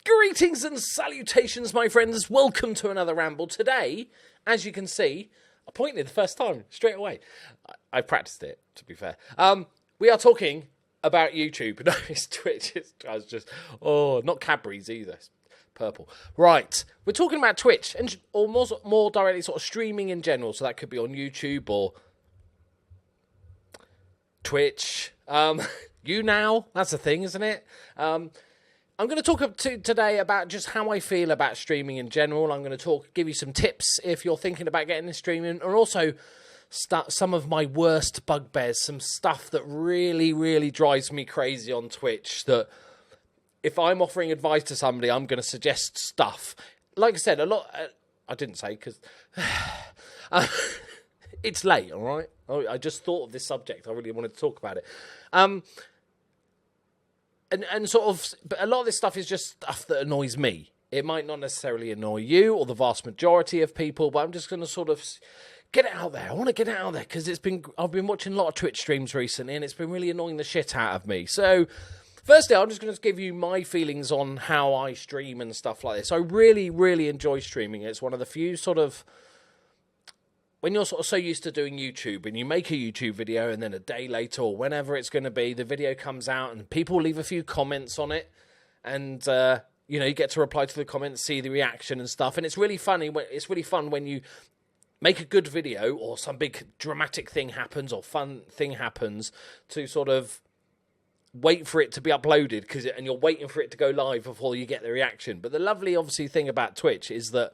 Greetings and salutations, my friends. Welcome to another Ramble. Today, as you can see, I pointed the first time, straight away. I practiced it, to be fair. We are talking about YouTube. No, it's Twitch. I was just, not Cadbury's either. It's purple. Right, we're talking about Twitch, or more directly sort of streaming in general. So that could be on YouTube or Twitch. You now, that's a thing, isn't it? I'm going to talk today about just how I feel about streaming in general. I'm going to give you some tips if you're thinking about getting into streaming, and also some of my worst bugbears, some stuff that really, really drives me crazy on Twitch, that if I'm offering advice to somebody, I'm going to suggest stuff. Like I said, a lot... I didn't say, because... it's late, all right? I just thought of this subject. I really wanted to talk about it. And sort of, but a lot of this stuff is just stuff that annoys me. It might not necessarily annoy you or the vast majority of people, but I'm just going to sort of get it out there. I want to get it out there because I've been watching a lot of Twitch streams recently, and it's been really annoying the shit out of me. So, firstly, I'm just going to give you my feelings on how I stream and stuff like this. I really, really enjoy streaming. It's one of the few sort of... When you're sort of so used to doing YouTube and you make a YouTube video and then a day later or whenever it's going to be, the video comes out and people leave a few comments on it, and you get to reply to the comments, see the reaction and stuff. And it's really funny. It's really fun when you make a good video or some big dramatic thing happens or fun thing happens, to sort of wait for it to be uploaded and you're waiting for it to go live before you get the reaction. But the lovely, obviously, thing about Twitch is that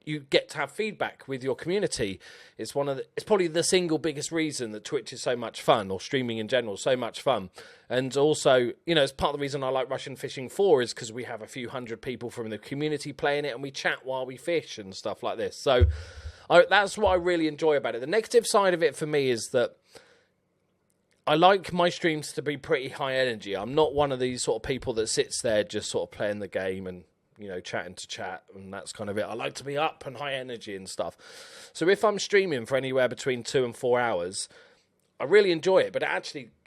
you get to have feedback with your community. It's probably the single biggest reason that Twitch is so much fun, or streaming in general, so much fun. And also, it's part of the reason I like Russian Fishing 4 is because we have a few hundred people from the community playing it, and we chat while we fish and stuff like this. So that's what I really enjoy about it. The negative side of it for me is that I like my streams to be pretty high energy. I'm not one of these sort of people that sits there just sort of playing the game and chatting to chat, and that's kind of it. I like to be up and high energy and stuff. So if I'm streaming for anywhere between 2 and 4 hours, I really enjoy it, but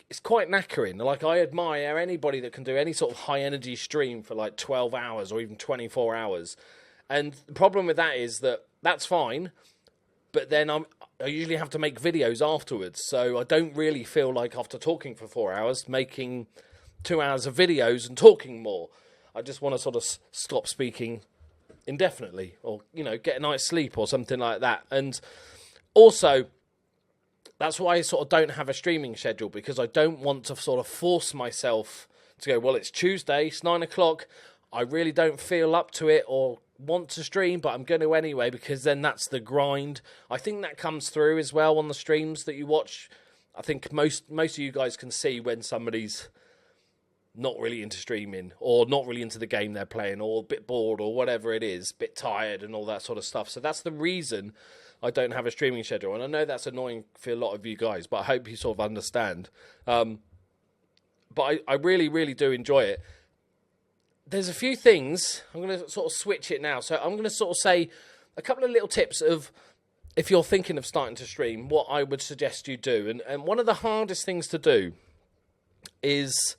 it's quite knackering. Like, I admire anybody that can do any sort of high energy stream for like 12 hours or even 24 hours. And the problem with that is that that's fine, but then I usually have to make videos afterwards. So I don't really feel like, after talking for 4 hours, making 2 hours of videos and talking more. I just want to sort of stop speaking indefinitely, or, get a night's sleep or something like that. And also, that's why I sort of don't have a streaming schedule, because I don't want to sort of force myself to go, well, it's Tuesday, it's 9 o'clock. I really don't feel up to it or want to stream, but I'm going to anyway, because then that's the grind. I think that comes through as well on the streams that you watch. I think most of you guys can see when somebody's not really into streaming, or not really into the game they're playing, or a bit bored, or whatever it is, a bit tired and all that sort of stuff. So that's the reason I don't have a streaming schedule. And I know that's annoying for a lot of you guys, but I hope you sort of understand. But I really, really do enjoy it. There's a few things. I'm going to sort of switch it now. So I'm going to sort of say a couple of little tips of, if you're thinking of starting to stream, what I would suggest you do. And one of the hardest things to do is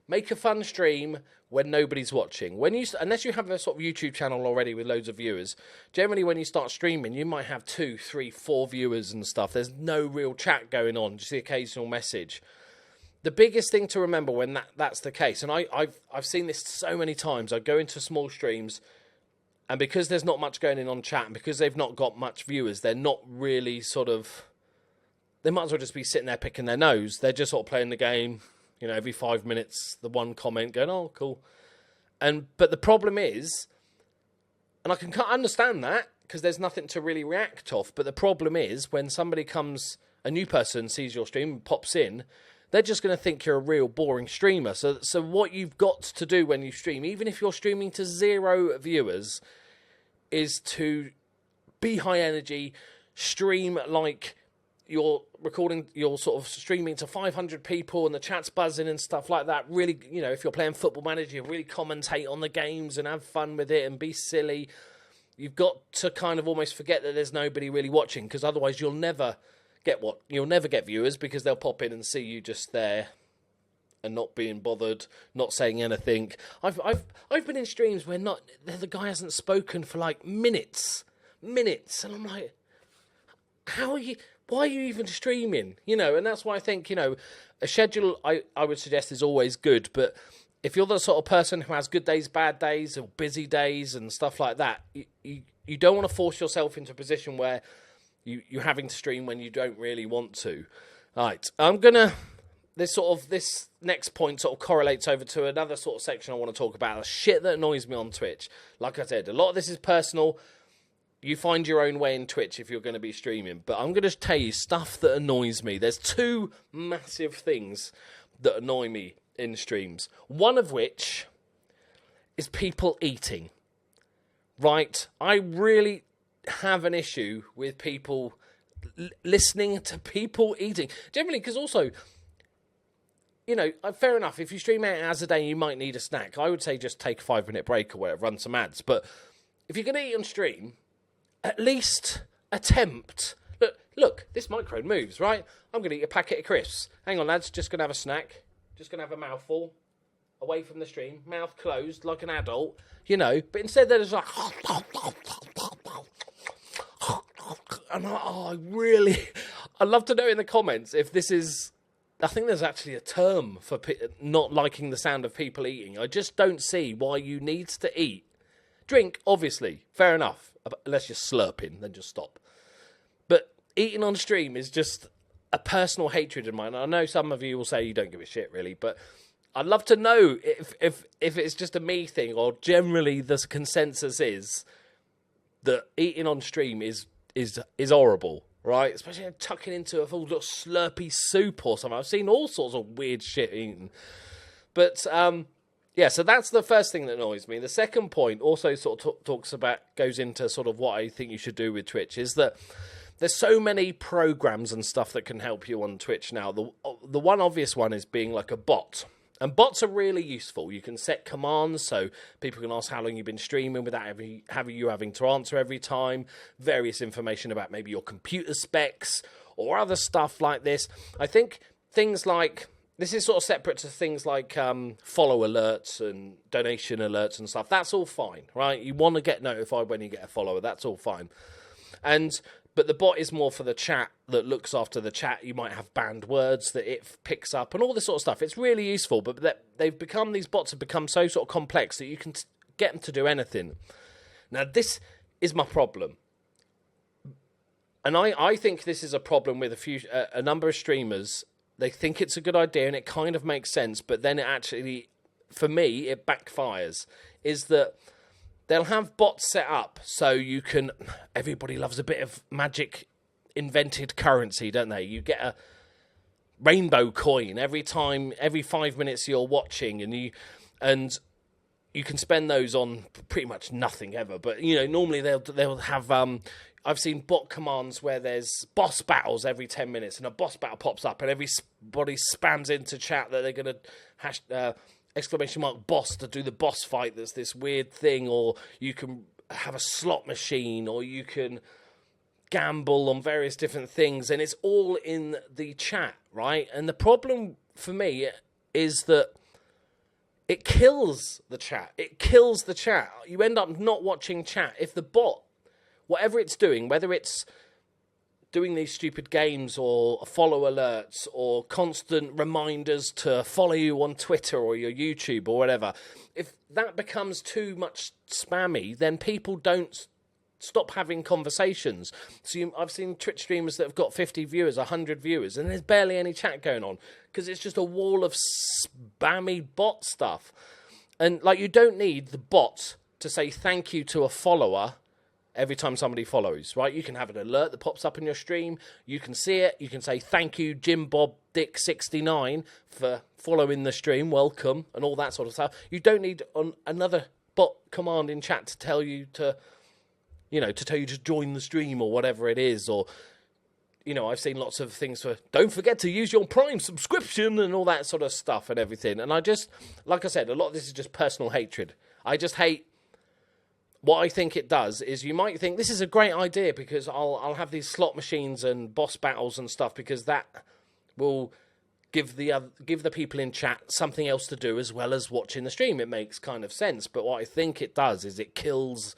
make a fun stream when nobody's watching. Unless you have a sort of YouTube channel already with loads of viewers, generally when you start streaming, you might have 2, 3, 4 viewers and stuff. There's no real chat going on, just the occasional message. The biggest thing to remember when that's the case, and I've seen this so many times, I go into small streams, and because there's not much going on chat, and because they've not got much viewers, they're not really they might as well just be sitting there picking their nose. They're just sort of playing the game. Every 5 minutes, the one comment going, oh, cool. But the problem is, and I can understand that, because there's nothing to really react off, but the problem is, when somebody comes, a new person sees your stream and pops in, they're just going to think you're a real boring streamer. So what you've got to do when you stream, even if you're streaming to 0 viewers, is to be high energy, stream like you're sort of streaming to 500 people and the chat's buzzing and stuff like that. Really, if you're playing Football Manager, you really commentate on the games and have fun with it and be silly. You've got to kind of almost forget that there's nobody really watching, because otherwise you'll never get viewers, because they'll pop in and see you just there and not being bothered, not saying anything. I've been in streams where the guy hasn't spoken for like minutes, and I'm like, why are you even streaming? And that's why I think, a schedule I would suggest is always good, but if you're the sort of person who has good days, bad days, or busy days and stuff like that, you don't want to force yourself into a position where you're having to stream when you don't really want to. Right, this next point sort of correlates over to another sort of section I want to talk about, the shit that annoys me on Twitch. Like I said, a lot of this is personal. You find your own way in Twitch if you're going to be streaming. But I'm going to tell you stuff that annoys me. There's two massive things that annoy me in streams. One of which is people eating. Right? I really have an issue with people listening to people eating. Generally, because also, fair enough, if you stream 8 hours a day, you might need a snack. I would say just take a 5-minute break or whatever, run some ads. But if you're going to eat on stream, at least attempt. Look, this microphone moves, right? I'm going to eat a packet of crisps. Hang on, lads, just going to have a snack. Just going to have a mouthful. Away from the stream, mouth closed like an adult, But instead they're just like... And I'd love to know in the comments if this is... I think there's actually a term for not liking the sound of people eating. I just don't see why you need to eat. Drink, obviously, fair enough. Unless you're slurping, then just stop. But eating on stream is just a personal hatred of mine. I know some of you will say you don't give a shit, really, but I'd love to know if it's just a me thing or generally the consensus is that eating on stream is horrible, right? Especially tucking into a full little slurpy soup or something. I've seen all sorts of weird shit eaten. But, so that's the first thing that annoys me. The second point also sort of goes into sort of what I think you should do with Twitch, is that there's so many programs and stuff that can help you on Twitch now. The one obvious one is being like a bot. And bots are really useful. You can set commands so people can ask how long you've been streaming without having to answer every time. Various information about maybe your computer specs or other stuff like this. I think things like... This is sort of separate to things like follow alerts and donation alerts and stuff. That's all fine, right? You want to get notified when you get a follower. That's all fine. But the bot is more for the chat that looks after the chat. You might have banned words that it picks up and all this sort of stuff. It's really useful, but these bots have become so sort of complex that you can get them to do anything. Now, this is my problem. And I think this is a problem with a number of streamers. They think it's a good idea and it kind of makes sense, but then it actually, for me, it backfires. Is that they'll have bots set up so you can... Everybody loves a bit of magic invented currency, don't they? You get a rainbow coin every 5 minutes you're watching, and you can spend those on pretty much nothing ever. But, normally they'll have... I've seen bot commands where there's boss battles every 10 minutes and a boss battle pops up and everybody spams into chat that they're going to !boss to do the boss fight. That's this weird thing, or you can have a slot machine, or you can gamble on various different things, and it's all in the chat, right? And the problem for me is that it kills the chat. It kills the chat. You end up not watching chat. If the bot, whatever it's doing, whether it's doing these stupid games or follow alerts or constant reminders to follow you on Twitter or your YouTube or whatever, if that becomes too much spammy, then people don't stop having conversations. So I've seen Twitch streamers that have got 50 viewers, 100 viewers, and there's barely any chat going on because it's just a wall of spammy bot stuff. And you don't need the bot to say thank you to a follower every time somebody follows, right? You can have an alert that pops up in your stream. You can see it. You can say, thank you, Jim Bob Dick 69 for following the stream. Welcome, and all that sort of stuff. You don't need another bot command in chat to tell you to join the stream or whatever it is. Or, I've seen lots of things for, don't forget to use your Prime subscription and all that sort of stuff and everything. And I just, like I said, a lot of this is just personal hatred. I just hate... What I think it does is you might think this is a great idea because I'll have these slot machines and boss battles and stuff because that will give the people in chat something else to do as well as watching the stream. It makes kind of sense. But what I think it does is it kills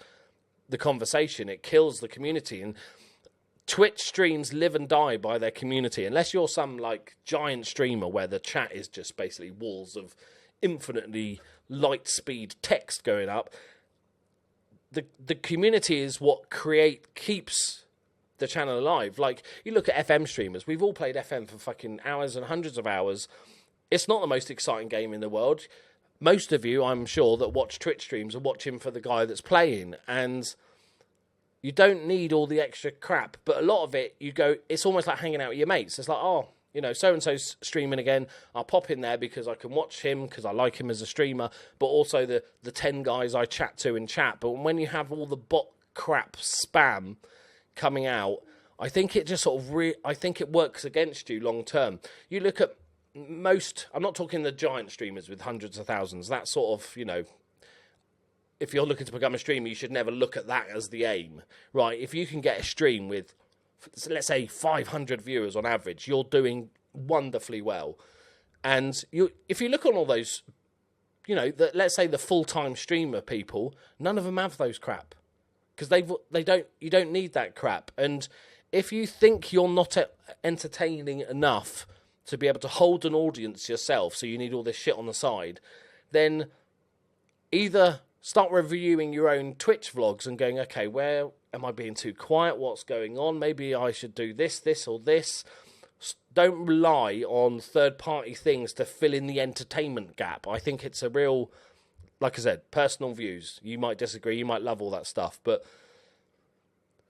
the conversation. It kills the community. And Twitch streams live and die by their community. Unless you're some like giant streamer where the chat is just basically walls of infinitely light speed text going up. The community is what keeps the channel alive. Like, you look at FM streamers. We've all played FM for fucking hours and hundreds of hours. It's not the most exciting game in the world. Most of you, I'm sure, that watch Twitch streams are watching for the guy that's playing. And you don't need all the extra crap. But a lot of it, it's almost like hanging out with your mates. It's like, oh, you know, so-and-so's streaming again. I'll pop in there because I can watch him because I like him as a streamer. But also the 10 guys I chat to in chat. But when you have all the bot crap spam coming out, I think it just sort of I think it works against you long term. You look at most, I'm not talking the giant streamers with hundreds of thousands. That sort of, you know, if you're looking to become a streamer, you should never look at that as the aim, right? If you can get a stream with, let's say, 500 viewers on average, you're doing wonderfully well. And if you look on all those, you know, let's say the full-time streamer people, none of them have those crap. Because you don't need that crap. And if you think you're not entertaining enough to be able to hold an audience yourself, so you need all this shit on the side, then either start reviewing your own Twitch vlogs and going, okay, where am I being too quiet? What's going on? Maybe I should do this, or this. Don't rely on third-party things to fill in the entertainment gap. I think it's a real, like I said, personal views. You might disagree, you might love all that stuff, but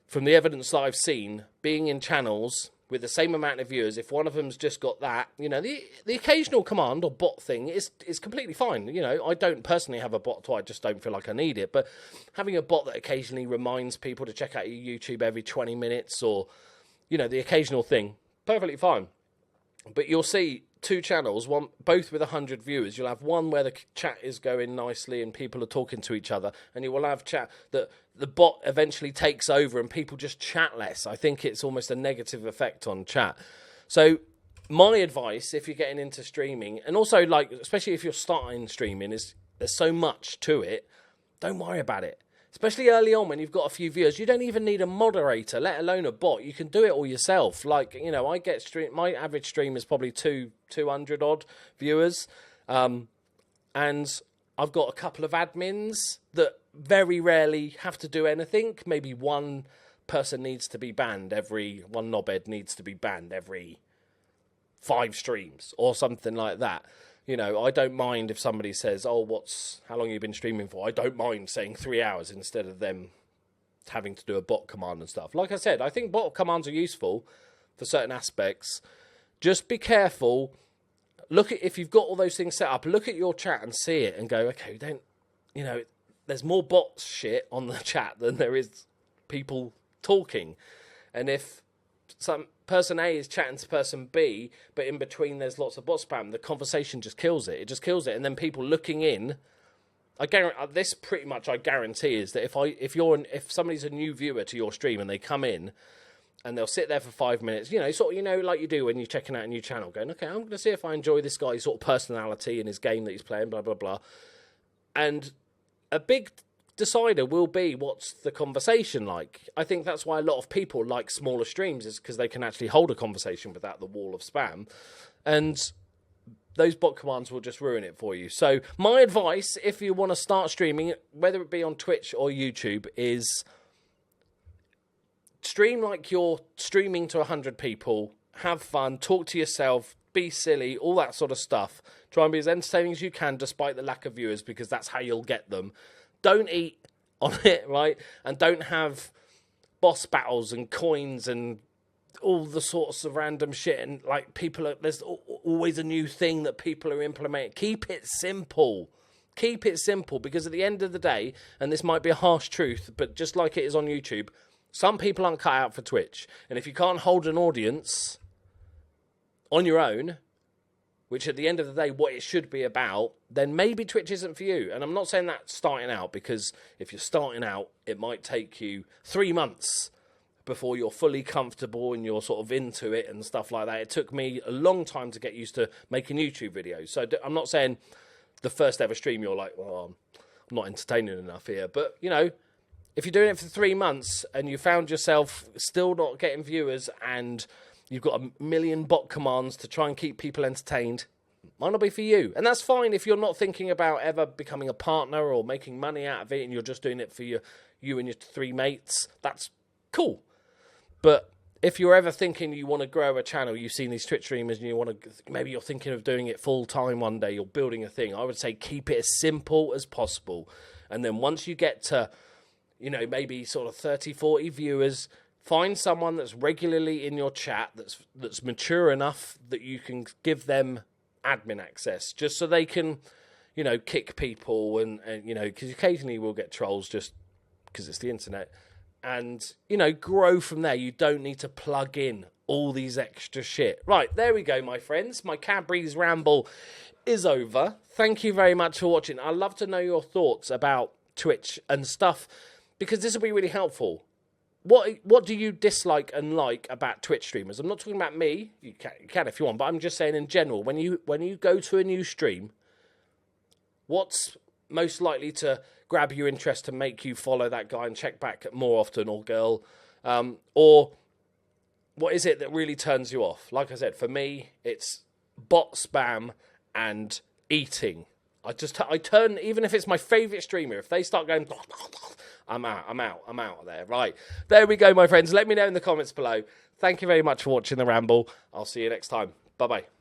from the evidence that I've seen, being in channels with the same amount of viewers, if one of them's just got that, you know, the occasional command or bot thing is completely fine. You know, I don't personally have a bot, so I just don't feel like I need it. But having a bot that occasionally reminds people to check out your YouTube every 20 minutes or, you know, the occasional thing, perfectly fine. But you'll see two channels, both with 100 viewers. You'll have one where the chat is going nicely and people are talking to each other, and you will have chat that the bot eventually takes over and people just chat less. I think it's almost a negative effect on chat. So my advice, if you're getting into streaming, and also like especially if you're starting streaming, is there's so much to it. Don't worry about it. Especially early on when you've got a few viewers, you don't even need a moderator, let alone a bot. You can do it all yourself. Like, you know, my average stream is probably 200 odd viewers, and I've got a couple of admins that very rarely have to do anything. Maybe one person needs to be banned one knobhead needs to be banned every 5 streams or something like that. You know, I don't mind if somebody says, oh, how long have you been streaming for? I don't mind saying 3 hours instead of them having to do a bot command and stuff. Like I said, I think bot commands are useful for certain aspects. Just be careful. If you've got all those things set up, look at your chat and see it and go, okay, there's more bot shit on the chat than there is people talking. And if some person A is chatting to person B, but in between there's lots of bot spam, the conversation just kills it. It just kills it. And then people looking in, I guarantee is that if somebody's a new viewer to your stream and they come in and they'll sit there for 5 minutes, you know, sort of, you know, like you do when you're checking out a new channel, going, okay, I'm going to see if I enjoy this guy's sort of personality and his game that he's playing, blah, blah, blah. And a big decider will be what's the conversation like. I think that's why a lot of people like smaller streams, is because they can actually hold a conversation without the wall of spam, and those bot commands will just ruin it for you. So my advice, if you want to start streaming, whether it be on Twitch or YouTube, is stream like you're streaming to 100 people, have fun, talk to yourself, be silly, all that sort of stuff. Try and be as entertaining as you can despite the lack of viewers, because that's how you'll get them. Don't eat on it, right? And don't have boss battles and coins and all the sorts of random shit. And like there's always a new thing that people are implementing. Keep it simple. Keep it simple, because at the end of the day, and this might be a harsh truth, but just like it is on YouTube, some people aren't cut out for Twitch. And if you can't hold an audience on your own, which at the end of the day, what it should be about, then maybe Twitch isn't for you. And I'm not saying that starting out, because if you're starting out, it might take you 3 months before you're fully comfortable and you're sort of into it and stuff like that. It took me a long time to get used to making YouTube videos. So I'm not saying the first ever stream you're like, well, I'm not entertaining enough here. But, you know, if you're doing it for 3 months and you found yourself still not getting viewers and you've got a million bot commands to try and keep people entertained, might not be for you. And that's fine if you're not thinking about ever becoming a partner or making money out of it and you're just doing it for you and your 3 mates. That's cool. But if you're ever thinking you want to grow a channel, you've seen these Twitch streamers and you want to, maybe you're thinking of doing it full time one day, you're building a thing, I would say keep it as simple as possible. And then once you get to, you know, maybe sort of 30, 40 viewers, find someone that's regularly in your chat that's mature enough that you can give them admin access, just so they can, you know, kick people and you know, because occasionally we'll get trolls just because it's the internet, and, you know, grow from there. You don't need to plug in all these extra shit. Right, there we go, my friends. My Cadbury's Ramble is over. Thank you very much for watching. I'd love to know your thoughts about Twitch and stuff, because this will be really helpful. What do you dislike and like about Twitch streamers? I'm not talking about me. You can if you want, but I'm just saying in general. When you go to a new stream, what's most likely to grab your interest to make you follow that guy and check back more often, or girl, or what is it that really turns you off? Like I said, for me, it's bot spam and eating. I turn, even if it's my favourite streamer, if they start going, I'm out there. Right, there we go, my friends. Let me know in the comments below. Thank you very much for watching the Ramble. I'll see you next time. Bye-bye.